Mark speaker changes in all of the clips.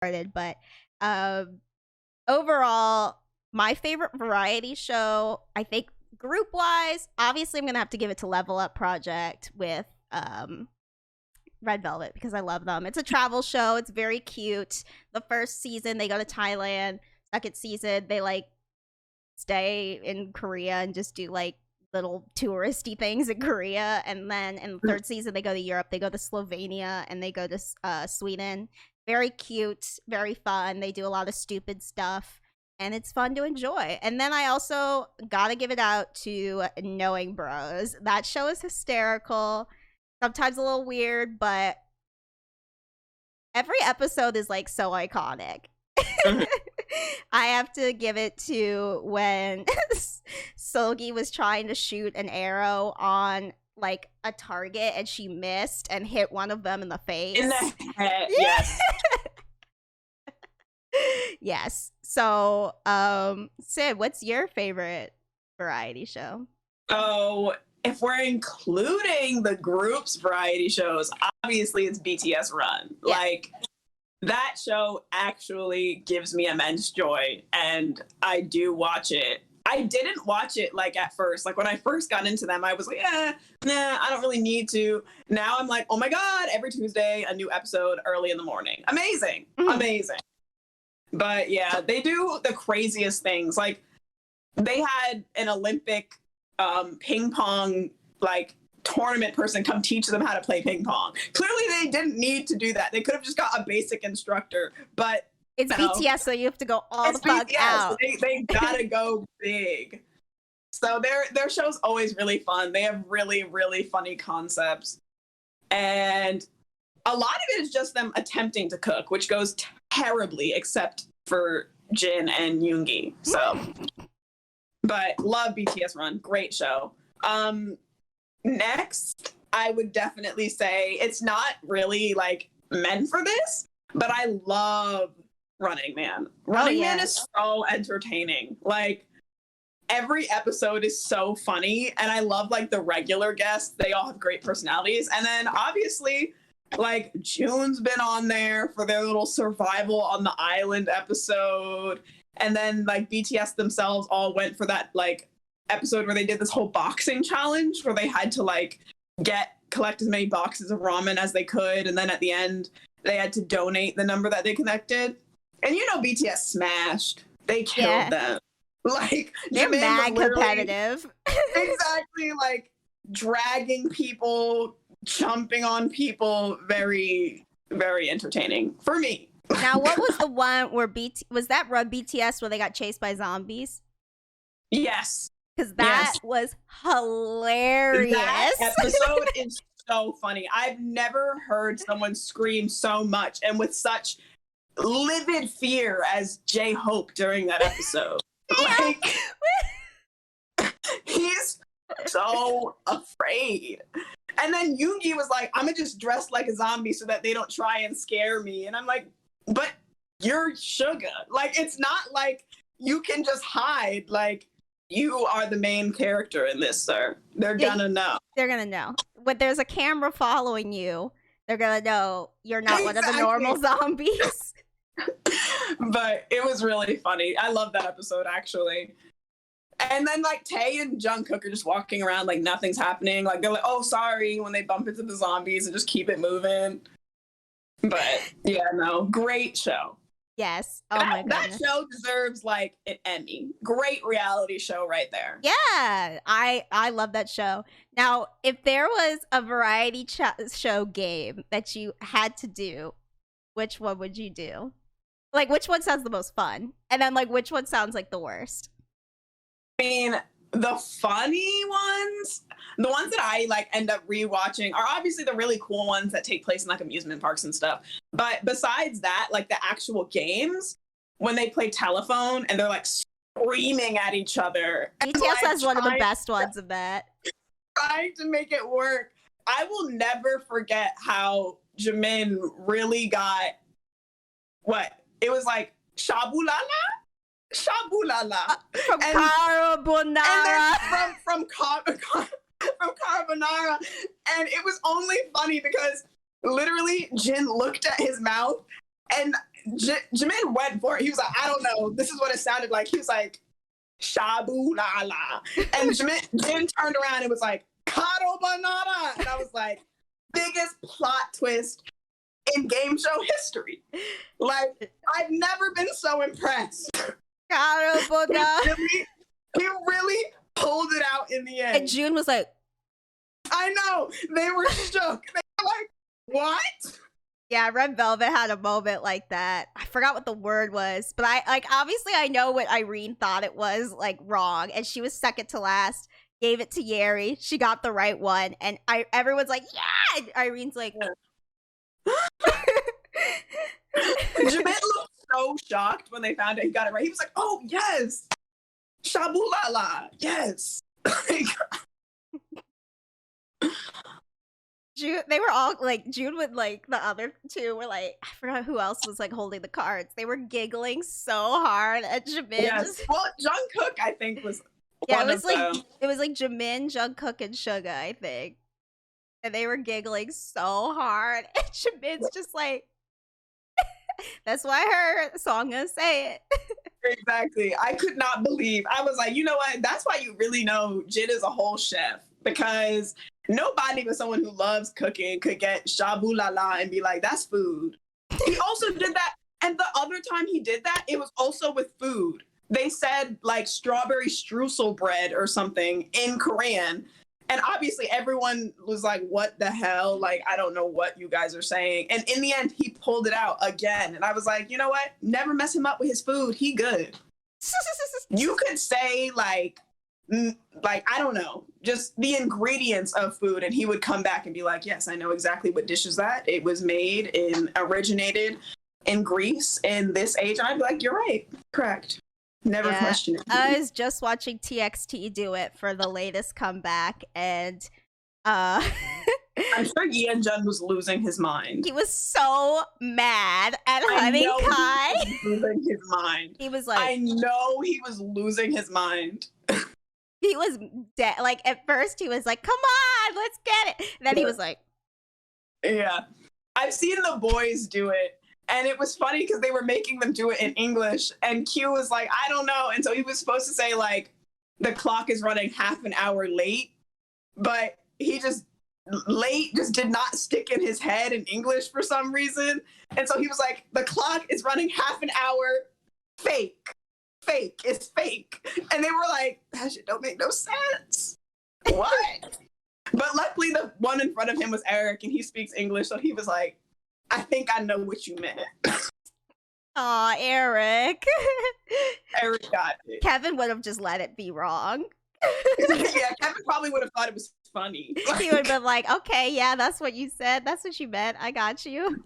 Speaker 1: started, but overall, my favorite variety show, I think group wise, obviously I'm gonna have to give it to Level Up Project with Red Velvet because I love them. It's a travel show. It's very cute. The first season they go to Thailand. Second season they like stay in Korea and just do like little touristy things in Korea. And then in the third season they go to Europe. They go to Slovenia and they go to Sweden. Very cute, very fun. They do a lot of stupid stuff. And it's fun to enjoy. And then I also gotta give it out to Knowing Bros. That show is hysterical. Sometimes a little weird, but every episode is like so iconic. I have to give it to when Sogi was trying to shoot an arrow on like a target and she missed and hit one of them in the face.
Speaker 2: In the head, yes.
Speaker 1: Yes. So, Sid, what's your favorite variety show?
Speaker 2: Oh, if we're including the group's variety shows, obviously it's BTS Run.
Speaker 1: Yeah.
Speaker 2: Like, that show actually gives me immense joy, and I do watch it. I didn't watch it like at first. Like when I first got into them, I was like, nah, I don't really need to. Now I'm like, oh my God, every Tuesday, a new episode early in the morning. Amazing. Amazing. But yeah, they do the craziest things. Like they had an Olympic ping pong like tournament person come teach them how to play ping pong. Clearly they didn't need to do that. They could have just got a basic instructor, but
Speaker 1: it's BTS, so you have to go all the fuck
Speaker 2: BTS,
Speaker 1: out.
Speaker 2: So they gotta go big. So their show's always really fun. They have really, really funny concepts. And a lot of it is just them attempting to cook, which goes terribly, except for Jin and Yoongi. So, but love BTS Run. Great show. Next, I would definitely say it's not really like meant for this, but I love Running Man. Running Man is so entertaining. Like every episode is so funny, and I love like the regular guests. They all have great personalities. And then obviously like June's been on there for their little survival on the island episode. And then like BTS themselves all went for that like episode where they did this whole boxing challenge where they had to like collect as many boxes of ramen as they could. And then at the end, they had to donate the number that they collected. And you know, BTS smashed. They killed them. Like
Speaker 1: they're mad competitive.
Speaker 2: Exactly, like dragging people, jumping on people. Very, very entertaining for me.
Speaker 1: Now, what was the one where was that Run BTS where they got chased by zombies?
Speaker 2: Yes.
Speaker 1: Because that was hilarious.
Speaker 2: That episode is so funny. I've never heard someone scream so much and with such livid fear as J-Hope during that episode. Like, he's so afraid. And then Yoongi was like, I'm gonna just dress like a zombie so that they don't try and scare me. And I'm like, but you're Suga. Like, it's not like you can just hide. Like, you are the main character in this, sir. They're gonna know.
Speaker 1: They're gonna know. When there's a camera following you, they're gonna know you're not one of the normal zombies.
Speaker 2: But it was really funny. I love that episode, actually. And then, like, Tae and Jungkook are just walking around like nothing's happening. Like, they're like, oh, sorry, when they bump into the zombies and just keep it moving. But, yeah, no, great show.
Speaker 1: Yes. Oh, my goodness.
Speaker 2: That show deserves, like, an Emmy. Great reality show right there.
Speaker 1: Yeah, I love that show. Now, if there was a variety show game that you had to do, which one would you do? Like, which one sounds the most fun? And then, like, which one sounds like the worst?
Speaker 2: I mean, the funny ones, the ones that I like end up rewatching are obviously the really cool ones that take place in like amusement parks and stuff. But besides that, like the actual games, when they play telephone and they're like screaming at each other.
Speaker 1: BTS has one of the best ones of that.
Speaker 2: Trying to make it work. I will never forget how Jimin really got what? It was like Shabulala? Shabulala.
Speaker 1: From Carbonara.
Speaker 2: And from Carbonara. And it was only funny because literally Jin looked at his mouth and Jimin went for it. He was like, I don't know. This is what it sounded like. He was like, shabu la la. And Jin turned around and was like, Karo banana. And I was like, biggest plot twist in game show history. Like, I've never been so impressed.
Speaker 1: Karo banana.
Speaker 2: He really pulled it out in the end.
Speaker 1: And June was like,
Speaker 2: I know. They were shook. They were like, what?
Speaker 1: yeah, Red Velvet had a moment like that. I forgot what the word was, but obviously I know what Irene thought it was, like, wrong, and she was second to last, gave it to Yeri, she got the right one, and everyone's like, yeah! And Irene's like...
Speaker 2: Jamin looked so shocked when they found out he got it right. He was like, oh, yes! Shabu la la, yes!
Speaker 1: June, they were all like, June with like the other two were like, I forgot who else was like holding the cards. They were giggling so hard at Jimin.
Speaker 2: Yes. Well, Jungkook, I think, was
Speaker 1: yeah, it was like Jimin, Jungkook, and Suga, I think. And they were giggling so hard. And Jimin's just like, that's why her song gonna say it.
Speaker 2: Exactly. I could not believe. I was like, you know what? That's why you really know Jin is a whole chef. Because nobody but someone who loves cooking could get shabu la la and be like, that's food. He also did that. And the other time he did that, it was also with food. They said like strawberry streusel bread or something in Korean. And obviously everyone was like, what the hell? Like, I don't know what you guys are saying. And in the end, he pulled it out again. And I was like, you know what? Never mess him up with his food. He good. You could say like, I don't know, just the ingredients of food, and he would come back and be like, yes, I know exactly what dish is that. It was originated in Greece in this age. And I'd be like, you're right, correct. Never question it.
Speaker 1: I was just watching TXT do it for the latest comeback, and I'm
Speaker 2: sure Yeonjun was losing his mind.
Speaker 1: He was so mad at Honey Kai.
Speaker 2: He was losing his mind.
Speaker 1: He was like,
Speaker 2: I know he was losing his mind.
Speaker 1: He was dead. Like, at first he was like, come on, let's get it. And then he was like,
Speaker 2: yeah. I've seen the boys do it. And it was funny because they were making them do it in English. And Q was like, I don't know. And so he was supposed to say, like, the clock is running half an hour late. But he just did not stick in his head in English for some reason. And so he was like, the clock is running half an hour fake. It's fake. And they were like, that shit don't make no sense. What? But luckily the one in front of him was Eric, and he speaks English, so he was like, I think I know what you meant.
Speaker 1: Aw, Eric.
Speaker 2: Eric got it.
Speaker 1: Kevin would have just let it be wrong.
Speaker 2: Yeah, Kevin probably would have thought it was funny.
Speaker 1: He would have been like, okay, yeah, that's what you said. That's what you meant. I got you.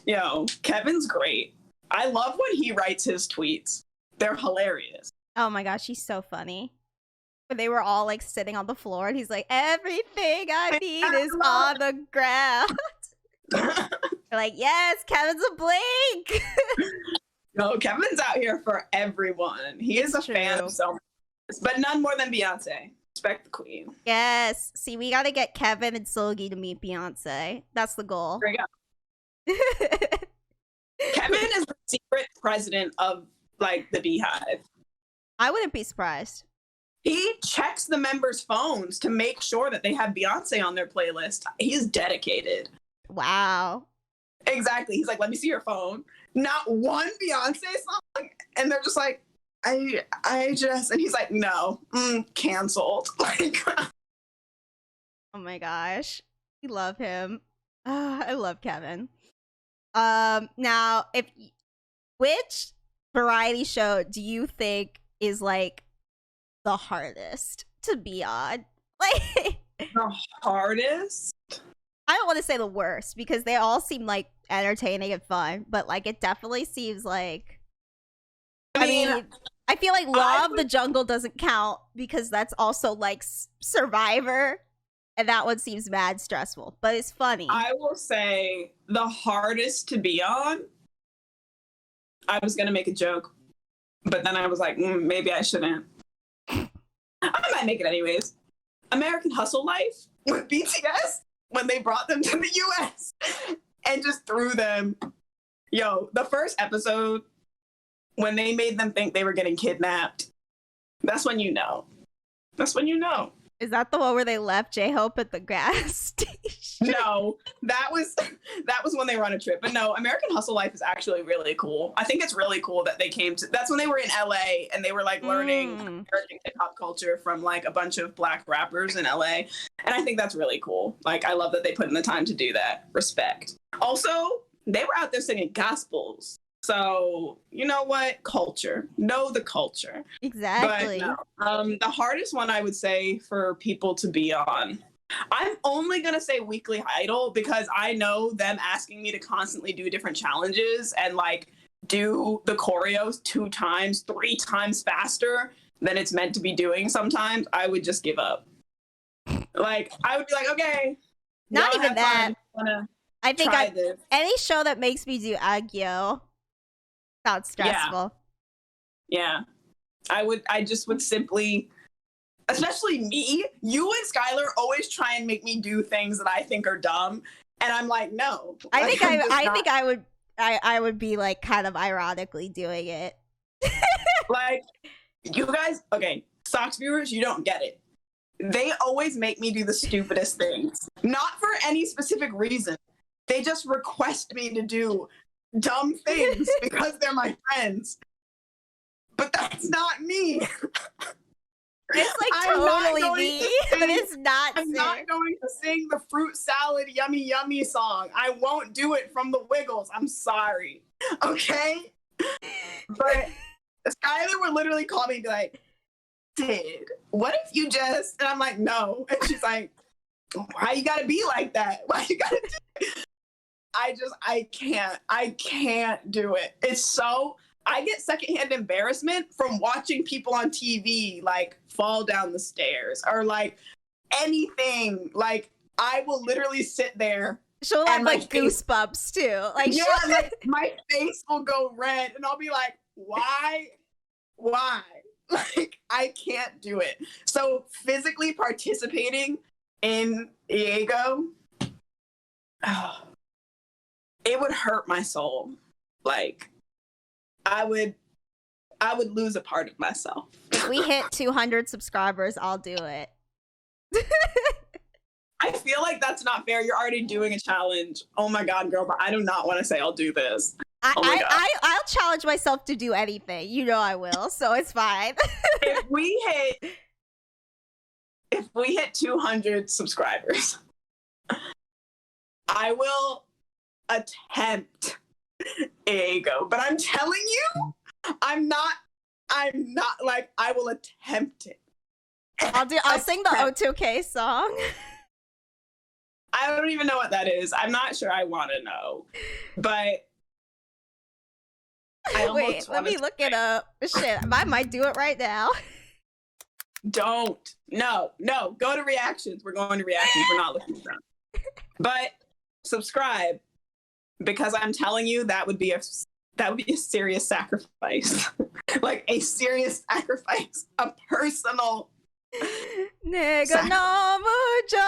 Speaker 2: Yo, Kevin's great. I love when he writes his tweets. They're hilarious.
Speaker 1: Oh my gosh, he's so funny. When they were all like sitting on the floor and he's like, everything I need is on the ground. They're like, yes, Kevin's a blink.
Speaker 2: No, Kevin's out here for everyone. He is a fan of so much, but none more than Beyonce. Respect the queen.
Speaker 1: Yes. See, we gotta get Kevin and Seulgi to meet Beyonce. That's the goal.
Speaker 2: There you go. Kevin is the secret president of like the Beehive.
Speaker 1: I wouldn't be surprised.
Speaker 2: He checks the members' phones to make sure that they have Beyonce on their playlist. He's dedicated.
Speaker 1: Wow.
Speaker 2: Exactly. He's like, let me see your phone. Not one Beyonce song. And they're just like, I just, and he's like, no, canceled. Like,
Speaker 1: oh my gosh. We love him. I love Kevin. Now, which variety show do you think is like the hardest to be on? Like,
Speaker 2: the hardest?
Speaker 1: I don't want to say the worst because they all seem like entertaining and fun, but like it definitely seems like, I mean I feel like Law of the Jungle doesn't count because that's also like Survivor, and that one seems mad stressful, but it's funny.
Speaker 2: I will say the hardest to be on, I was going to make a joke, but then I was like, maybe I shouldn't. I might make it anyways. American Hustle Life with BTS when they brought them to the US. and just threw them. Yo, the first episode, when they made them think they were getting kidnapped, that's when you know. That's when you know.
Speaker 1: Is that the one where they left J-Hope at the gas station?
Speaker 2: No, that was when they were on a trip. But no, American Hustle Life is actually really cool. I think it's really cool that they came to. That's when they were in LA and they were like learning American hip hop culture from like a bunch of Black rappers in LA. And I think that's really cool. Like, I love that they put in the time to do that. Respect. Also, they were out there singing gospels. So, you know what? Culture. Know the culture.
Speaker 1: Exactly.
Speaker 2: But no, the hardest one I would say for people to be on, I'm only going to say Weekly Idol because I know them asking me to constantly do different challenges and like do the choreos 2 times, 3 times faster than it's meant to be doing sometimes. I would just give up. Like, I would be like, okay.
Speaker 1: Not even that. I think
Speaker 2: this.
Speaker 1: Any show that makes me do Agyo sounds stressful.
Speaker 2: Yeah. I just would simply, especially me, you and Skylar always try and make me do things that I think are dumb. And I'm like, no.
Speaker 1: I think I would be like kind of ironically doing it.
Speaker 2: Like, you guys, okay, SOCS viewers, you don't get it. They always make me do the stupidest things. Not for any specific reason. They just request me to do dumb things because they're my friends. But that's not me.
Speaker 1: It's like totally me, but it's not.
Speaker 2: I'm not going to sing the fruit salad yummy yummy song. I won't do it from the Wiggles. I'm sorry. Okay? But Skylar would literally call me and be like, what if you just, and I'm like, no. And she's like, why you gotta be like that? Why you gotta do it? I can't do it. It's so, I get secondhand embarrassment from watching people on TV like fall down the stairs or like anything. Like, I will literally sit there.
Speaker 1: She'll have like goosebumps too. Like,
Speaker 2: yeah, like my face will go red and I'll be like, why? Like, I can't do it. So physically participating in Diego, it would hurt my soul. Like, I would lose a part of myself.
Speaker 1: If we hit 200 subscribers, I'll do it.
Speaker 2: I feel like that's not fair. You're already doing a challenge. Oh my God, girl, but I do not want to say I'll do this.
Speaker 1: I'll challenge myself to do anything. You know I will, so it's fine.
Speaker 2: If we hit 200 subscribers, I will attempt Ego. But I'm telling you, I'm not like, I will attempt it.
Speaker 1: I'll sing the O2K song.
Speaker 2: I don't even know what that is. I'm not sure I want to know. But
Speaker 1: wait, let me look it up. Shit, I might do it right now.
Speaker 2: Don't. No. Go to reactions. We're going to reactions. We're not looking at them. But subscribe, because I'm telling you, that would be a serious sacrifice. Like a serious sacrifice. A personal
Speaker 1: Nigga no mucho.